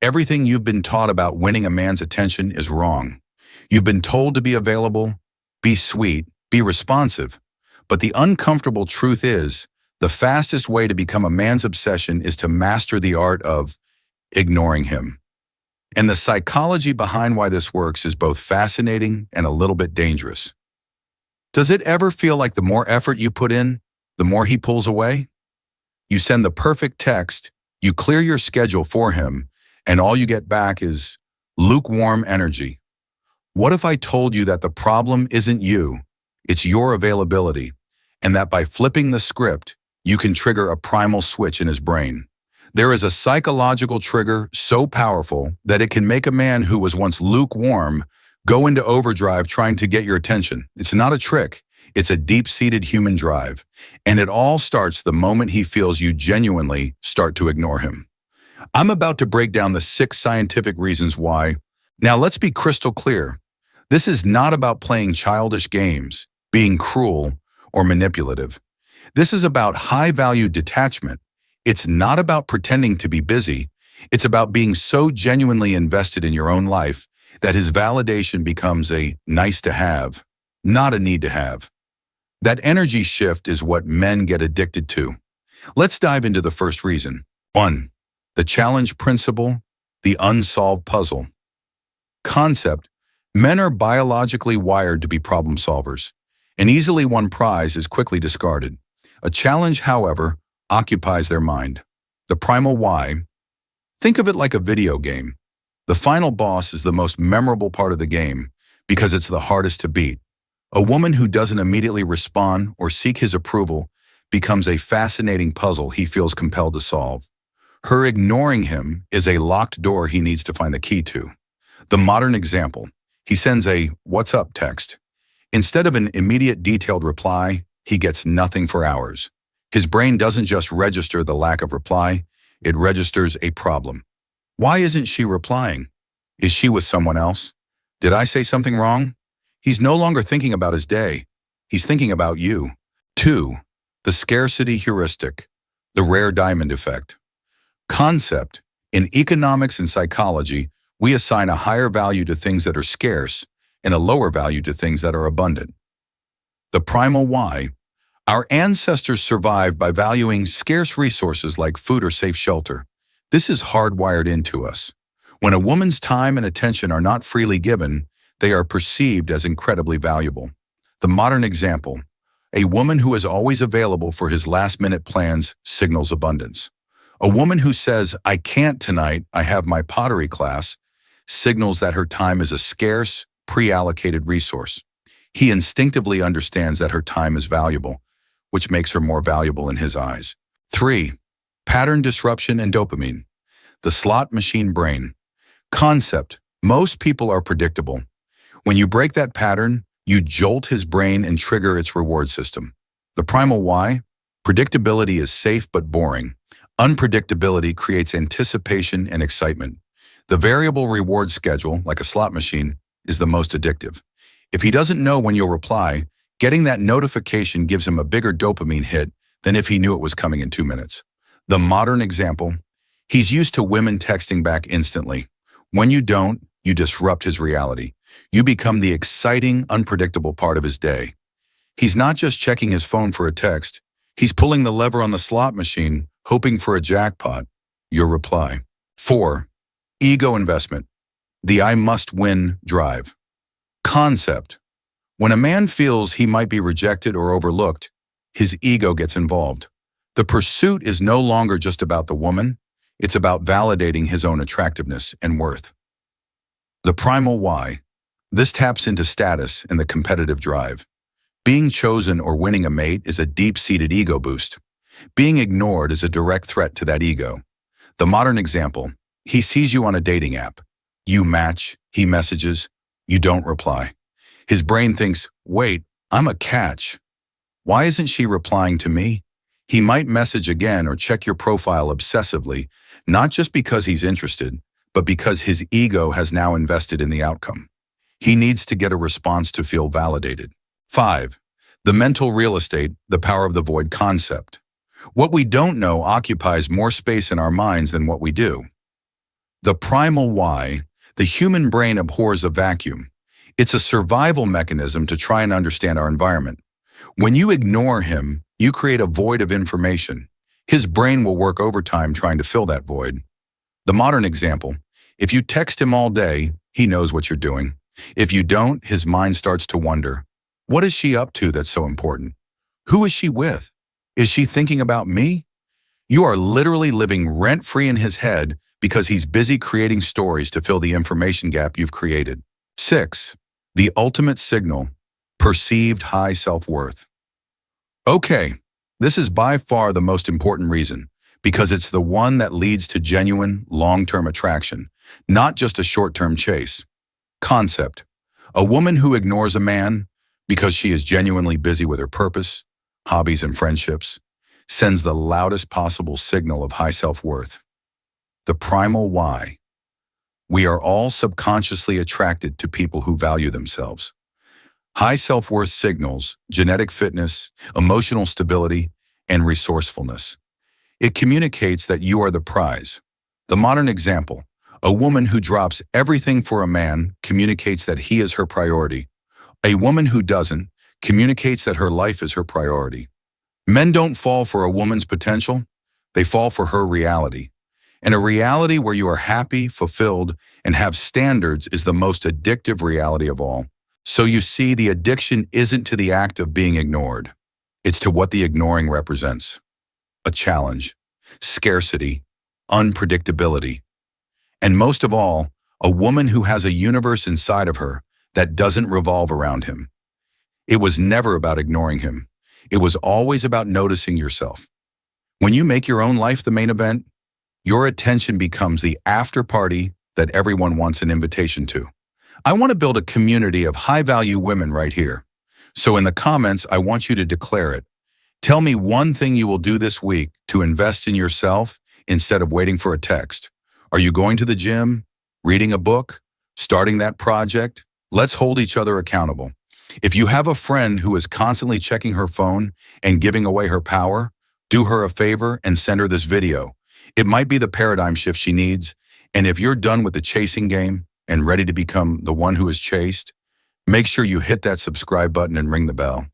Everything you've been taught about winning a man's attention is wrong. You've been told to be available, be sweet, be responsive. But the uncomfortable truth is, the fastest way to become a man's obsession is to master the art of ignoring him. And the psychology behind why this works is both fascinating and a little bit dangerous. Does it ever feel like the more effort you put in, the more he pulls away? You send the perfect text, you clear your schedule for him, and all you get back is lukewarm energy. What if I told you that the problem isn't you, it's your availability, and that by flipping the script, you can trigger a primal switch in his brain? There is a psychological trigger so powerful that it can make a man who was once lukewarm go into overdrive trying to get your attention. It's not a trick. It's a deep-seated human drive. And it all starts the moment he feels you genuinely start to ignore him. I'm about to break down the 6 scientific reasons why. Now let's be crystal clear. This is not about playing childish games, being cruel, or manipulative. This is about high-value detachment. It's not about pretending to be busy. It's about being so genuinely invested in your own life that his validation becomes a nice to have, not a need to have. That energy shift is what men get addicted to. Let's dive into the first reason. 1. The challenge principle, the unsolved puzzle. Concept: men are biologically wired to be problem solvers. An easily won prize is quickly discarded. A challenge, however, occupies their mind. The primal why. Think of it like a video game. The final boss is the most memorable part of the game because it's the hardest to beat. A woman who doesn't immediately respond or seek his approval becomes a fascinating puzzle he feels compelled to solve. Her ignoring him is a locked door he needs to find the key to. The modern example: he sends a "what's up" text. Instead of an immediate detailed reply, he gets nothing for hours. His brain doesn't just register the lack of reply, it registers a problem. Why isn't she replying? Is she with someone else? Did I say something wrong? He's no longer thinking about his day. He's thinking about you. 2. The scarcity heuristic, the rare diamond effect. Concept: in economics and psychology, we assign a higher value to things that are scarce and a lower value to things that are abundant. The primal why. Our ancestors survived by valuing scarce resources like food or safe shelter. This is hardwired into us. When a woman's time and attention are not freely given, they are perceived as incredibly valuable. The modern example: a woman who is always available for his last-minute plans signals abundance. A woman who says, "I can't tonight, I have my pottery class," signals that her time is a scarce, pre-allocated resource. He instinctively understands that her time is valuable, which makes her more valuable in his eyes. 3. Pattern disruption and dopamine. The slot machine brain. Concept: most people are predictable. When you break that pattern, you jolt his brain and trigger its reward system. The primal why. Predictability is safe but boring. Unpredictability creates anticipation and excitement. The variable reward schedule, like a slot machine, is the most addictive. If he doesn't know when you'll reply, getting that notification gives him a bigger dopamine hit than if he knew it was coming in 2 minutes. The modern example: he's used to women texting back instantly. When you don't, you disrupt his reality. You become the exciting, unpredictable part of his day. He's not just checking his phone for a text. He's pulling the lever on the slot machine, hoping for a jackpot: your reply. 4. Ego investment. The I must win drive. Concept: when a man feels he might be rejected or overlooked, his ego gets involved. The pursuit is no longer just about the woman, it's about validating his own attractiveness and worth. The primal why. This taps into status and the competitive drive. Being chosen or winning a mate is a deep-seated ego boost. Being ignored is a direct threat to that ego. The modern example: he sees you on a dating app. You match, he messages, you don't reply. His brain thinks, "Wait, I'm a catch. Why isn't she replying to me?" He might message again or check your profile obsessively, not just because he's interested, but because his ego has now invested in the outcome. He needs to get a response to feel validated. 5. The mental real estate, the power of the void concept. What we don't know occupies more space in our minds than what we do. The primal why, the human brain abhors a vacuum. It's a survival mechanism to try and understand our environment. When you ignore him, you create a void of information. His brain will work overtime trying to fill that void. The modern example: if you text him all day, he knows what you're doing. If you don't, his mind starts to wonder, what is she up to that's so important? Who is she with? Is she thinking about me? You are literally living rent-free in his head because he's busy creating stories to fill the information gap you've created. 6. The ultimate signal: perceived high self-worth. Okay, this is by far the most important reason, because it's the one that leads to genuine, long-term attraction, not just a short-term chase. Concept: a woman who ignores a man because she is genuinely busy with her purpose, hobbies, and friendships sends the loudest possible signal of high self-worth. The primal why. We are all subconsciously attracted to people who value themselves. High self-worth signals genetic fitness, emotional stability, and resourcefulness. It communicates that you are the prize. The modern example: a woman who drops everything for a man communicates that he is her priority. A woman who doesn't communicates that her life is her priority. Men don't fall for a woman's potential, they fall for her reality. And a reality where you are happy, fulfilled, and have standards is the most addictive reality of all. So you see, the addiction isn't to the act of being ignored. It's to what the ignoring represents: a challenge, scarcity, unpredictability. And most of all, a woman who has a universe inside of her that doesn't revolve around him. It was never about ignoring him. It was always about noticing yourself. When you make your own life the main event, your attention becomes the after party that everyone wants an invitation to. I want to build a community of high-value women right here. So in the comments, I want you to declare it. Tell me one thing you will do this week to invest in yourself instead of waiting for a text. Are you going to the gym, reading a book, starting that project? Let's hold each other accountable. If you have a friend who is constantly checking her phone and giving away her power, do her a favor and send her this video. It might be the paradigm shift she needs. And if you're done with the chasing game and ready to become the one who is chased, make sure you hit that subscribe button and ring the bell.